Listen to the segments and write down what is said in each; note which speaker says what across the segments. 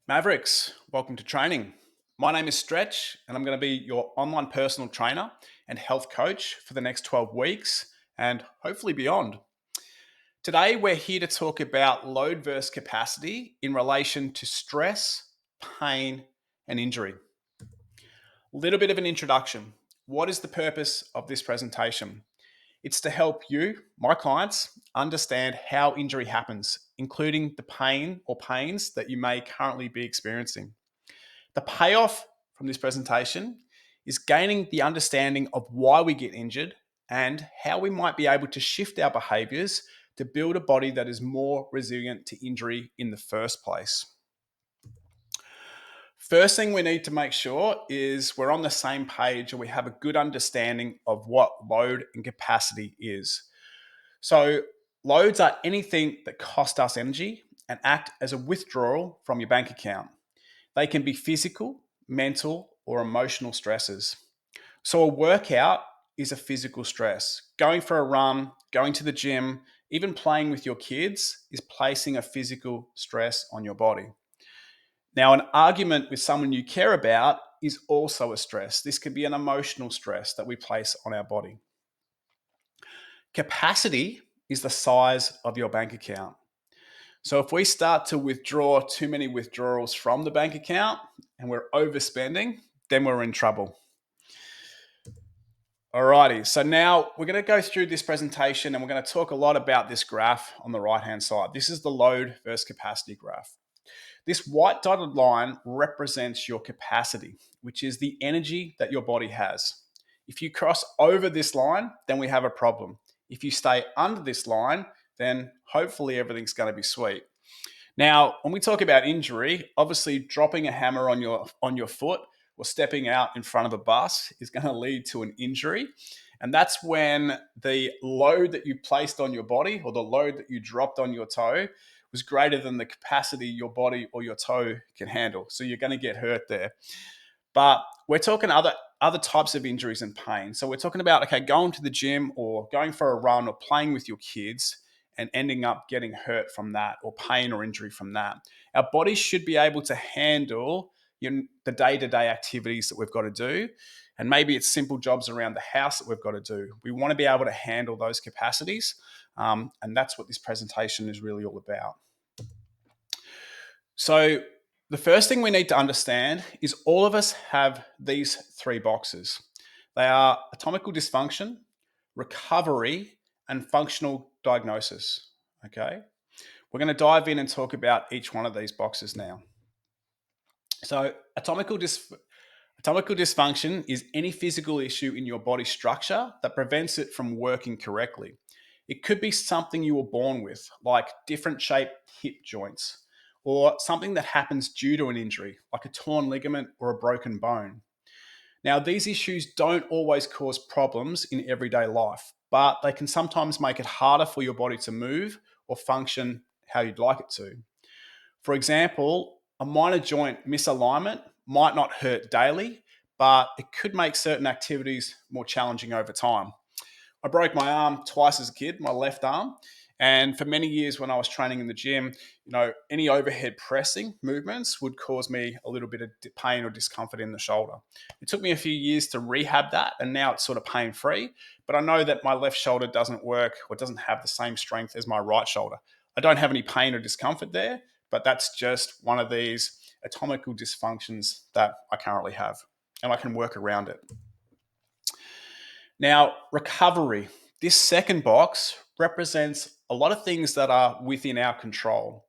Speaker 1: Mavericks, welcome to training. My name is Stretch, and I'm going to be your online personal trainer and health coach for the next 12 weeks and hopefully beyond. Today, we're here to talk about load versus capacity in relation to stress, pain, and injury. A little bit of an introduction. What is the purpose of this presentation? It's to help you, my clients, understand how injury happens, including the pain or pains that you may currently be experiencing. The payoff from this presentation is gaining the understanding of why we get injured and how we might be able to shift our behaviors to build a body that is more resilient to injury in the first place. First thing we need to make sure is we're on the same page and we have a good understanding of what load and capacity is. So, loads are anything that cost us energy and act as a withdrawal from your bank account. They can be physical, mental, or emotional stresses. So, a workout is a physical stress. Going for a run, going to the gym, even playing with your kids is placing a physical stress on your body. Now, an argument with someone you care about is also a stress. This could be an emotional stress that we place on our body. Capacity is the size of your bank account. So if we start to withdraw too many withdrawals from the bank account and we're overspending, then we're in trouble. Alrighty, so now we're going to go through this presentation and we're going to talk a lot about this graph on the right-hand side. This is the load versus capacity graph. This white dotted line represents your capacity, which is the energy that your body has. If you cross over this line, then we have a problem. If you stay under this line, then hopefully everything's going to be sweet. Now, when we talk about injury, obviously dropping a hammer on your foot or stepping out in front of a bus is going to lead to an injury. And that's when the load that you placed on your body or the load that you dropped on your toe was greater than the capacity your body or your toe can handle. So you're going to get hurt there. But we're talking other types of injuries and pain. So we're talking about, okay, going to the gym or going for a run or playing with your kids and ending up getting hurt from that or pain or injury from that. Our bodies should be able to handle the day-to-day activities that we've got to do. And maybe it's simple jobs around the house that we've got to do. We want to be able to handle those capacities. And that's what this presentation is really all about. So the first thing we need to understand is all of us have these three boxes. They are anatomical dysfunction, recovery, and functional diagnosis. Okay. We're going to dive in and talk about each one of these boxes now. So anatomical dysfunction is any physical issue in your body structure that prevents it from working correctly. It could be something you were born with, like different shaped hip joints, or something that happens due to an injury, like a torn ligament or a broken bone. Now, these issues don't always cause problems in everyday life, but they can sometimes make it harder for your body to move or function how you'd like it to. For example, a minor joint misalignment might not hurt daily, but it could make certain activities more challenging over time. I broke my arm twice as a kid, my left arm. And for many years when I was training in the gym, any overhead pressing movements would cause me a little bit of pain or discomfort in the shoulder. It took me a few years to rehab that, and now it's sort of pain free. But I know that my left shoulder doesn't work or doesn't have the same strength as my right shoulder. I don't have any pain or discomfort there, but that's just one of these anatomical dysfunctions that I currently have, and I can work around it. Now, recovery. This second box represents a lot of things that are within our control.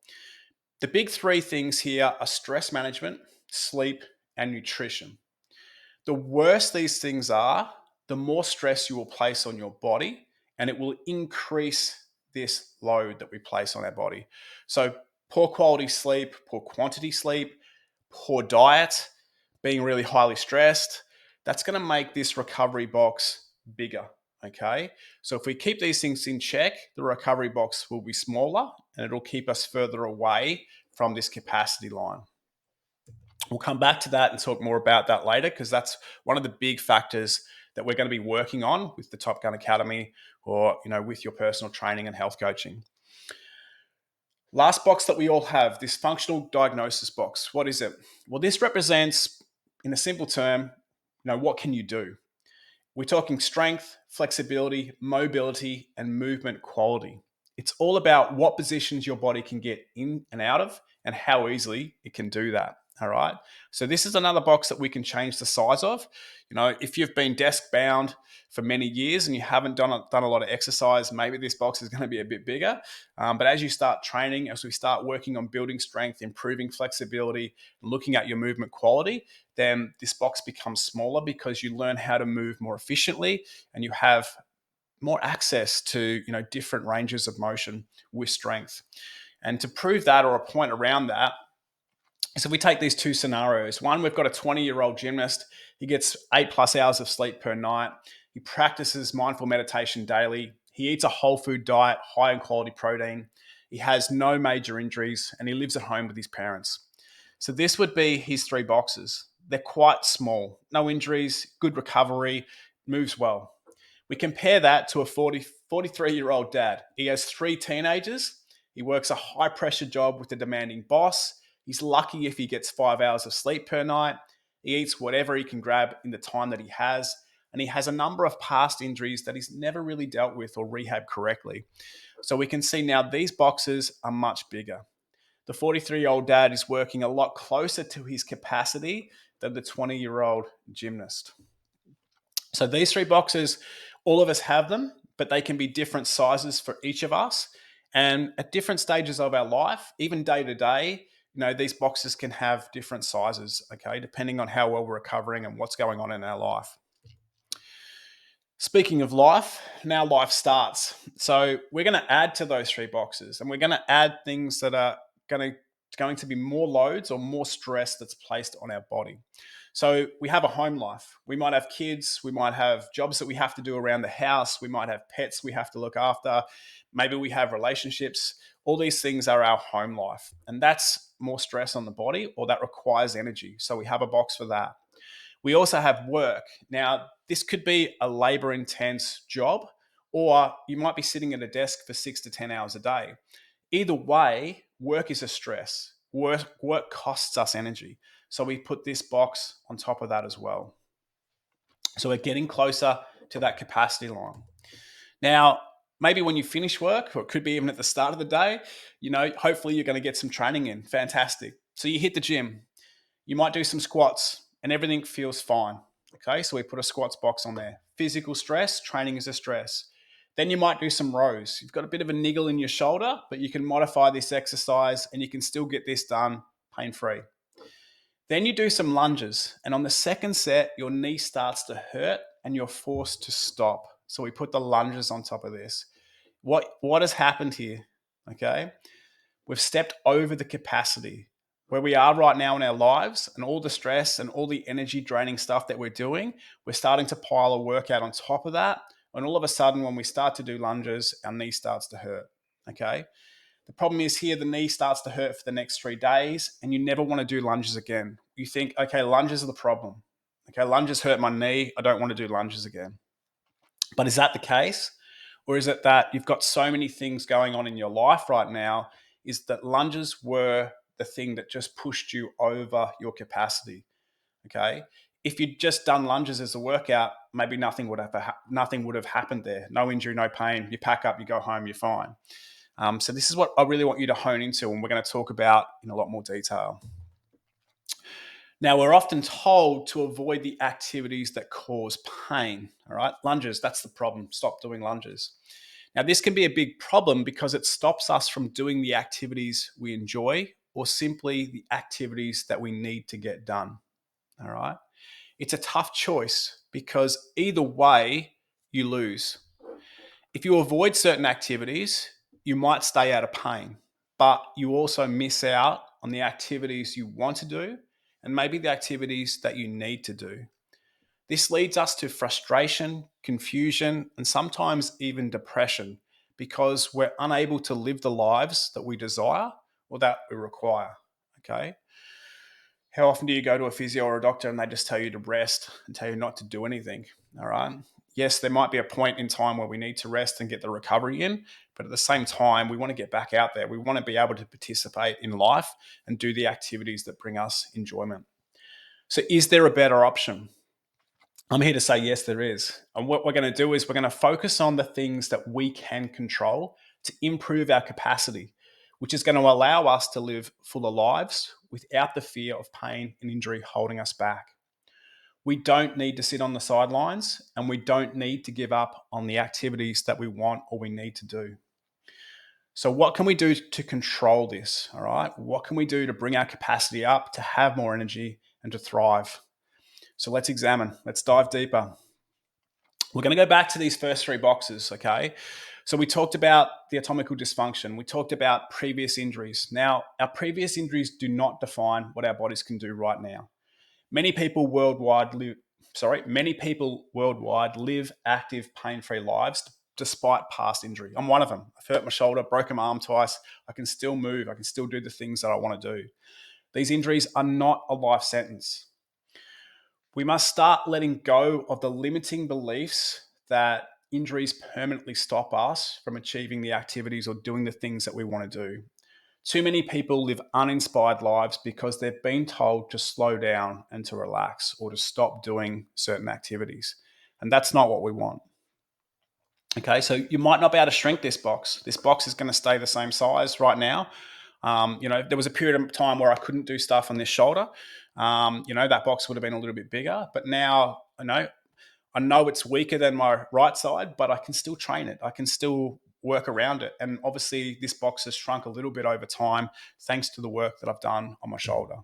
Speaker 1: The big three things here are stress management, sleep, and nutrition. The worse these things are, the more stress you will place on your body, and it will increase this load that we place on our body. So, poor quality sleep, poor quantity sleep, poor diet, being really highly stressed, that's going to make this recovery box bigger. Okay. So if we keep these things in check, the recovery box will be smaller and it'll keep us further away from this capacity line. We'll come back to that and talk more about that later because that's one of the big factors that we're going to be working on with the Top Gun Academy or, with your personal training and health coaching. Last box that we all have, this functional diagnosis box. What is it? Well, this represents, in a simple term, what can you do? We're talking strength, flexibility, mobility, and movement quality. It's all about what positions your body can get in and out of and how easily it can do that. All right. So, this is another box that we can change the size of. If you've been desk bound for many years and you haven't done a lot of exercise, maybe this box is going to be a bit bigger. But as you start training, as we start working on building strength, improving flexibility, looking at your movement quality, then this box becomes smaller because you learn how to move more efficiently and you have more access to different ranges of motion with strength. And to prove that, or a point around that, so if we take these two scenarios, one, we've got a 20-year-old gymnast. He gets 8+ hours of sleep per night. He practices mindful meditation daily. He eats a whole food diet, high in quality protein. He has no major injuries and he lives at home with his parents. So this would be his three boxes. They're quite small, no injuries, good recovery, moves well. We compare that to a 43-year-old dad. He has three teenagers. He works a high pressure job with a demanding boss. He's lucky if he gets 5 hours of sleep per night. He eats whatever he can grab in the time that he has. And he has a number of past injuries that he's never really dealt with or rehabbed correctly. So we can see now these boxes are much bigger. The 43-year-old dad is working a lot closer to his capacity than the 20-year-old gymnast. So these three boxes, all of us have them, but they can be different sizes for each of us. And at different stages of our life, even day to day, these boxes can have different sizes, okay, depending on how well we're recovering and what's going on in our life. Speaking of life, now life starts. So we're going to add to those three boxes and we're going to add things that are going to be more loads or more stress that's placed on our body. So we have a home life. We might have kids. We might have jobs that we have to do around the house. We might have pets we have to look after. Maybe we have relationships. All these things are our home life. And that's more stress on the body or that requires energy. So we have a box for that. We also have work. Now, this could be a labor intense job, or you might be sitting at a desk for 6 to 10 hours a day. Either way, work is a stress. Work costs us energy. So we put this box on top of that as well. So we're getting closer to that capacity line. Now, maybe when you finish work, or it could be even at the start of the day, hopefully you're going to get some training in. Fantastic. So you hit the gym. You might do some squats and everything feels fine. Okay, so we put a squats box on there. Physical stress, training is a stress. Then you might do some rows. You've got a bit of a niggle in your shoulder, but you can modify this exercise and you can still get this done pain-free. Then you do some lunges. And on the second set, your knee starts to hurt and you're forced to stop. So we put the lunges on top of this. What has happened here? Okay, we've stepped over the capacity where we are right now in our lives and all the stress and all the energy draining stuff that we're doing. We're starting to pile a workout on top of that. And all of a sudden, when we start to do lunges, our knee starts to hurt. Okay. The problem is here, the knee starts to hurt for the next 3 days, and you never want to do lunges again. You think, okay, lunges are the problem. Okay, lunges hurt my knee. I don't want to do lunges again. But is that the case? Or is it that you've got so many things going on in your life right now, is that lunges were the thing that just pushed you over your capacity? Okay. If you'd just done lunges as a workout, maybe nothing would have happened there. No injury, no pain. You pack up, you go home, you're fine. So this is what I really want you to hone into, and we're going to talk about in a lot more detail. Now, we're often told to avoid the activities that cause pain. All right, lunges, that's the problem. Stop doing lunges. Now, this can be a big problem because it stops us from doing the activities we enjoy or simply the activities that we need to get done. All right, it's a tough choice because either way, you lose. If you avoid certain activities, you might stay out of pain, but you also miss out on the activities you want to do and maybe the activities that you need to do. This leads us to frustration, confusion, and sometimes even depression because we're unable to live the lives that we desire or that we require. Okay. How often do you go to a physio or a doctor and they just tell you to rest and tell you not to do anything? All right. Yes, there might be a point in time where we need to rest and get the recovery in, but at the same time, we want to get back out there. We want to be able to participate in life and do the activities that bring us enjoyment. So, is there a better option? I'm here to say yes, there is. And what we're going to do is we're going to focus on the things that we can control to improve our capacity, which is going to allow us to live fuller lives without the fear of pain and injury holding us back. We don't need to sit on the sidelines, and we don't need to give up on the activities that we want or we need to do. So, what can we do to control this? All right. What can we do to bring our capacity up, to have more energy, and to thrive? So, let's examine, let's dive deeper. We're going to go back to these first three boxes, okay? So we talked about the atomical dysfunction. We talked about previous injuries. Now, our previous injuries do not define what our bodies can do right now. Many people worldwide live active, pain-free lives despite past injury. I'm one of them. I've hurt my shoulder, broken my arm twice. I can still move. I can still do the things that I want to do. These injuries are not a life sentence. We must start letting go of the limiting beliefs that injuries permanently stop us from achieving the activities or doing the things that we want to do. Too many people live uninspired lives because they've been told to slow down and to relax or to stop doing certain activities. And that's not what we want. Okay, so you might not be able to shrink this box. This box is going to stay the same size right now. There was a period of time where I couldn't do stuff on this shoulder. That box would have been a little bit bigger, but now I know it's weaker than my right side, but I can still train it. I can still work around it. And obviously, this box has shrunk a little bit over time thanks to the work that I've done on my shoulder.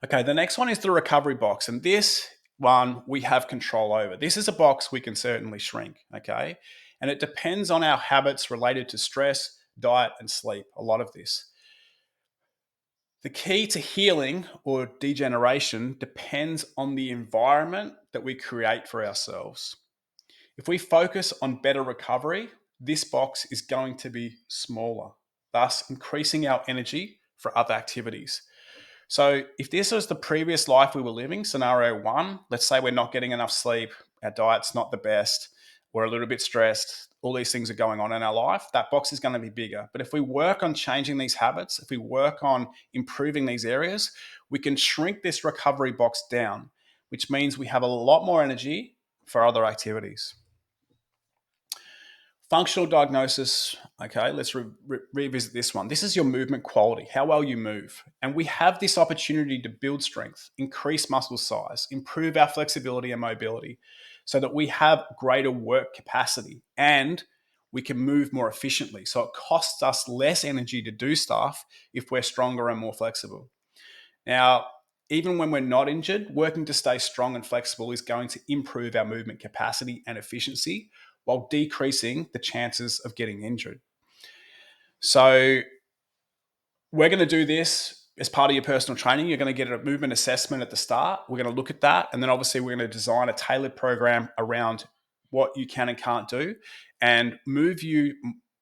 Speaker 1: Okay, the next one is the recovery box. And this one we have control over. This is a box we can certainly shrink. Okay. And it depends on our habits related to stress, diet, and sleep. A lot of this. The key to healing or degeneration depends on the environment that we create for ourselves. If we focus on better recovery, this box is going to be smaller, thus increasing our energy for other activities. So, if this was the previous life we were living, scenario one, let's say we're not getting enough sleep, our diet's not the best, we're a little bit stressed, all these things are going on in our life, that box is going to be bigger. But if we work on changing these habits, if we work on improving these areas, we can shrink this recovery box down, which means we have a lot more energy for other activities. Functional diagnosis. Okay, let's revisit this one. This is your movement quality, how well you move. And we have this opportunity to build strength, increase muscle size, improve our flexibility and mobility so that we have greater work capacity and we can move more efficiently. So it costs us less energy to do stuff if we're stronger and more flexible. Now, even when we're not injured, working to stay strong and flexible is going to improve our movement capacity and efficiency while decreasing the chances of getting injured. So, we're going to do this as part of your personal training. You're going to get a movement assessment at the start. We're going to look at that. And then obviously, we're going to design a tailored program around what you can and can't do and move you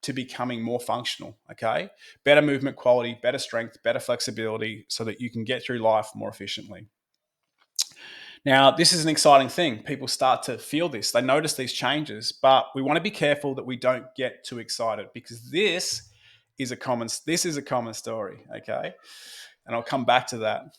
Speaker 1: to becoming more functional. Okay. Better movement quality, better strength, better flexibility so that you can get through life more efficiently. Now, this is an exciting thing. People start to feel this. They notice these changes, but we want to be careful that we don't get too excited because this is a common story, okay? And I'll come back to that.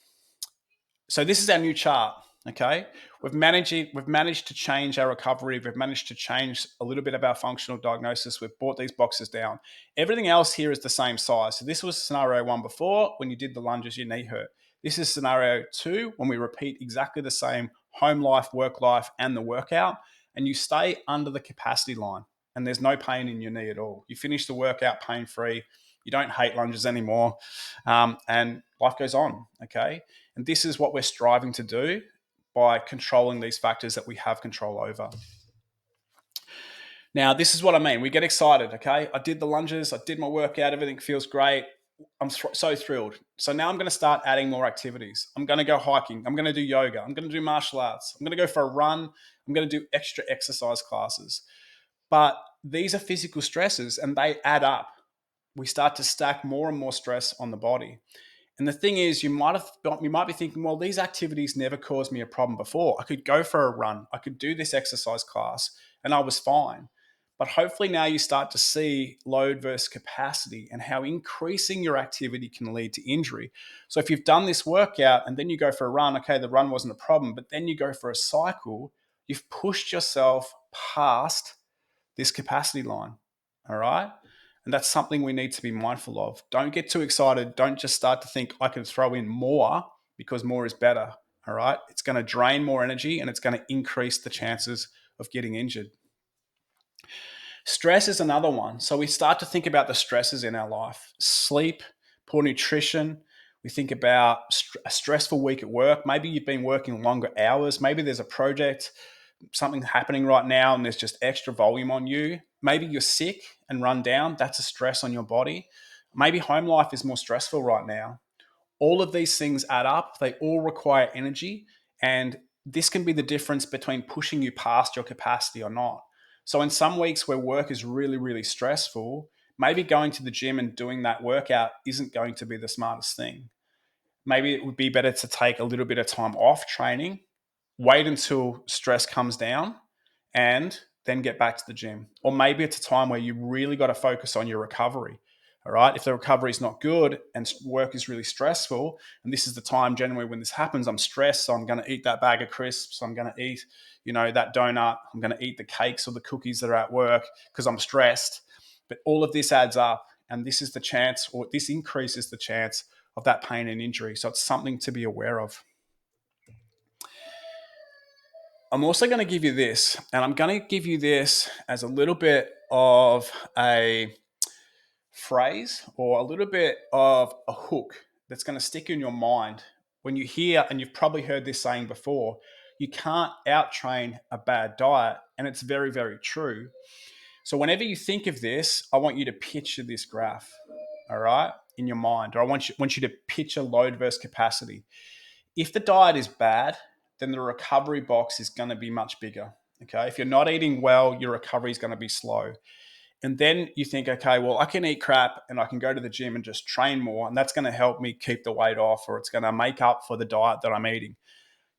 Speaker 1: So this is our new chart, okay? We've managed to change our recovery. We've managed to change a little bit of our functional diagnosis. We've brought these boxes down. Everything else here is the same size. So this was scenario one before. When you did the lunges, your knee hurt. This is scenario two, when we repeat exactly the same home life, work life, and the workout, and you stay under the capacity line, and there's no pain in your knee at all. You finish the workout pain-free. You don't hate lunges anymore, and life goes on, okay? And this is what we're striving to do by controlling these factors that we have control over. Now, this is what I mean. We get excited, okay? I did the lunges, I did my workout, everything feels great. I'm so thrilled. So now I'm going to start adding more activities. I'm going to go hiking. I'm going to do yoga. I'm going to do martial arts. I'm going to go for a run. I'm going to do extra exercise classes. But these are physical stresses and they add up. We start to stack more and more stress on the body. And the thing is, you might be thinking, well, these activities never caused me a problem before. I could go for a run, I could do this exercise class, and I was fine. But hopefully now you start to see load versus capacity and how increasing your activity can lead to injury. So if you've done this workout and then you go for a run, okay, the run wasn't a problem, but then you go for a cycle, you've pushed yourself past this capacity line. All right. And that's something we need to be mindful of. Don't get too excited. Don't just start to think I can throw in more because more is better. All right. It's going to drain more energy and it's going to increase the chances of getting injured. Stress is another one. So we start to think about the stresses in our life: sleep, poor nutrition. We think about a stressful week at work. Maybe you've been working longer hours. Maybe there's a project, something happening right now, and there's just extra volume on you. Maybe you're sick and run down. That's a stress on your body. Maybe home life is more stressful right now. All of these things add up. They all require energy. And this can be the difference between pushing you past your capacity or not. So, in some weeks where work is really, really stressful, maybe going to the gym and doing that workout isn't going to be the smartest thing. Maybe it would be better to take a little bit of time off training, wait until stress comes down, and then get back to the gym. Or maybe it's a time where you really got to focus on your recovery. All right. If the recovery is not good and work is really stressful, and this is the time generally when this happens, I'm stressed, so I'm going to eat that bag of crisps, I'm going to eat, that donut, I'm going to eat the cakes or the cookies that are at work because I'm stressed. But all of this adds up, and this is the chance, or this increases the chance of that pain and injury. So it's something to be aware of. I'm also going to give you this, and I'm going to give you this as a little bit of a phrase or a little bit of a hook that's going to stick in your mind when you hear, and you've probably heard this saying before, you can't out-train a bad diet. And it's very, very true. So whenever you think of this, I want you to picture this graph, all right, in your mind, or I want you to picture load versus capacity. If the diet is bad, then the recovery box is going to be much bigger. Okay. If you're not eating well, your recovery is going to be slow. And then you think, okay, well, I can eat crap and I can go to the gym and just train more. And that's going to help me keep the weight off, or it's going to make up for the diet that I'm eating.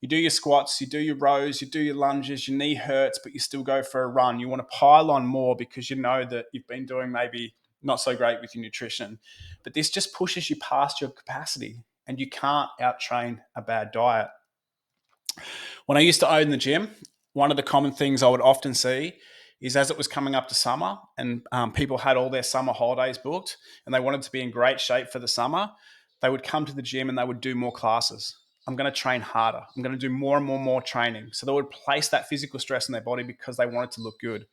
Speaker 1: You do your squats, you do your rows, you do your lunges, your knee hurts, but you still go for a run. You want to pile on more because you know that you've been doing maybe not so great with your nutrition. But this just pushes you past your capacity, and you can't out train a bad diet. When I used to own the gym, one of the common things I would often see is, as it was coming up to summer and people had all their summer holidays booked and they wanted to be in great shape for the summer, they would come to the gym and they would do more classes. I'm going to train harder. I'm going to do more and more training. So they would place that physical stress on their body because they wanted to look good.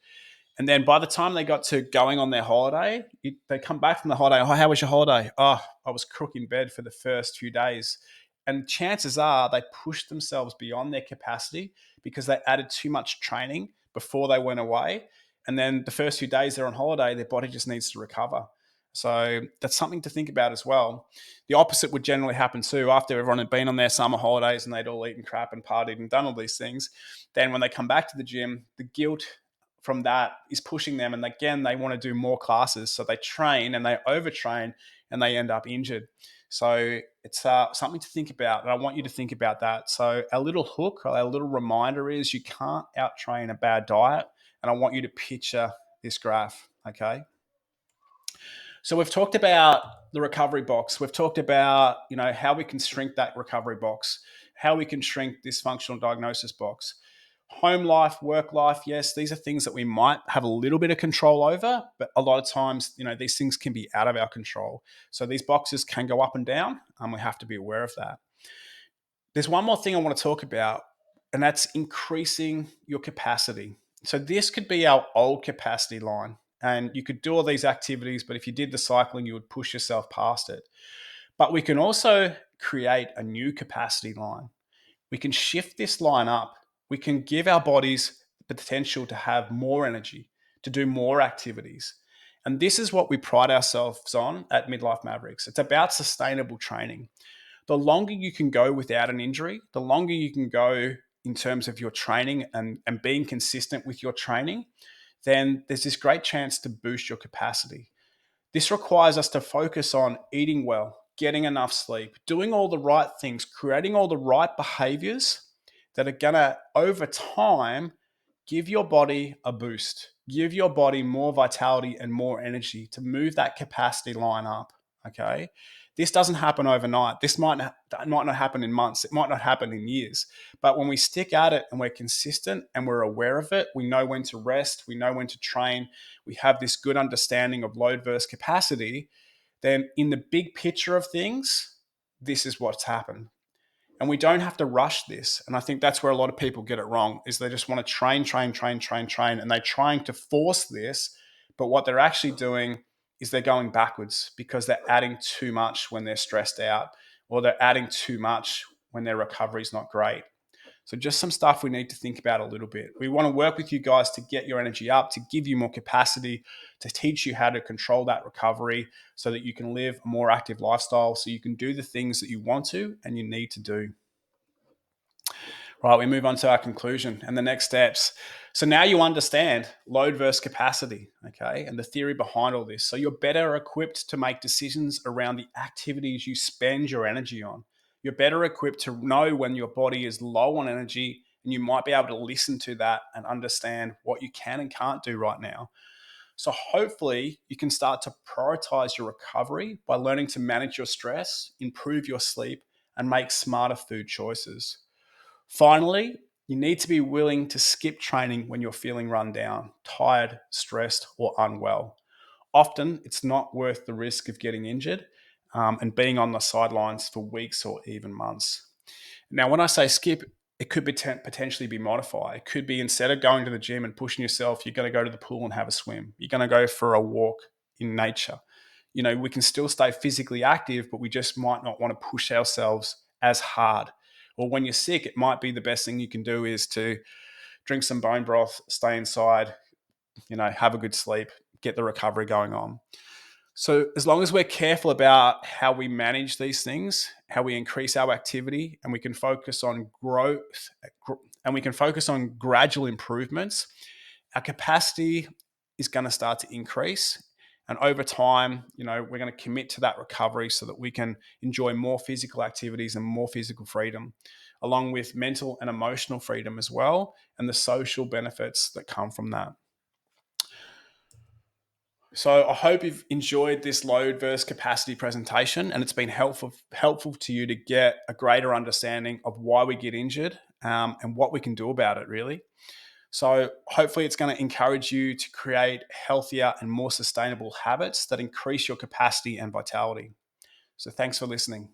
Speaker 1: And then by the time they got to going on their holiday, they come back from the holiday. Oh, how was your holiday? Oh, I was crook in bed for the first few days. And chances are they pushed themselves beyond their capacity because they added too much training before they went away. And then the first few days they're on holiday, their body just needs to recover. So that's something to think about as well. The opposite would generally happen too. After everyone had been on their summer holidays and they'd all eaten crap and partied and done all these things, then when they come back to the gym, the guilt from that is pushing them. And again, they want to do more classes. So they train and they overtrain and they end up injured. So it's something to think about. And I want you to think about that. So our little hook, or our little reminder is, you can't out train a bad diet. And I want you to picture this graph. Okay. So we've talked about the recovery box. We've talked about, how we can shrink that recovery box, how we can shrink this functional diagnosis box. Home life, work life, yes, these are things that we might have a little bit of control over, but a lot of times, these things can be out of our control. So these boxes can go up and down, and we have to be aware of that. There's one more thing I want to talk about, and that's increasing your capacity. So this could be our old capacity line, and you could do all these activities, but if you did the cycling, you would push yourself past it. But we can also create a new capacity line. We can shift this line up. We can give our bodies the potential to have more energy, to do more activities. And this is what we pride ourselves on at Midlife Mavericks. It's about sustainable training. The longer you can go without an injury, the longer you can go in terms of your training and being consistent with your training, then there's this great chance to boost your capacity. This requires us to focus on eating well, getting enough sleep, doing all the right things, creating all the right behaviors that are going to, over time, give your body a boost, give your body more vitality and more energy to move that capacity line up. Okay. This doesn't happen overnight. This might not happen in months. It might not happen in years. But when we stick at it and we're consistent and we're aware of it, we know when to rest, we know when to train, we have this good understanding of load versus capacity, then in the big picture of things, this is what's happened. And we don't have to rush this. And I think that's where a lot of people get it wrong, is they just want to train, and they're trying to force this. But what they're actually doing is they're going backwards because they're adding too much when they're stressed out, or they're adding too much when their recovery is not great. So just some stuff we need to think about a little bit. We want to work with you guys to get your energy up, to give you more capacity, to teach you how to control that recovery so that you can live a more active lifestyle, so you can do the things that you want to and you need to do. Right, we move on to our conclusion and the next steps. So now you understand load versus capacity, okay, and the theory behind all this. So you're better equipped to make decisions around the activities you spend your energy on. You're better equipped to know when your body is low on energy, and you might be able to listen to that and understand what you can and can't do right now. So hopefully you can start to prioritize your recovery by learning to manage your stress, improve your sleep, and make smarter food choices. Finally, you need to be willing to skip training when you're feeling run down, tired, stressed, or unwell. Often, it's not worth the risk of getting injured and being on the sidelines for weeks or even months. Now, when I say skip, it could be potentially be modified. It could be, instead of going to the gym and pushing yourself, you're going to go to the pool and have a swim. You're going to go for a walk in nature. We can still stay physically active, but we just might not want to push ourselves as hard. Or when you're sick, it might be the best thing you can do is to drink some bone broth, stay inside, have a good sleep, get the recovery going on. So as long as we're careful about how we manage these things, how we increase our activity, and we can focus on growth, and we can focus on gradual improvements, our capacity is going to start to increase. And over time, we're going to commit to that recovery so that we can enjoy more physical activities and more physical freedom, along with mental and emotional freedom as well, and the social benefits that come from that. So I hope you've enjoyed this load versus capacity presentation, and it's been helpful to you to get a greater understanding of why we get injured, and what we can do about it, really. So hopefully it's going to encourage you to create healthier and more sustainable habits that increase your capacity and vitality. So thanks for listening.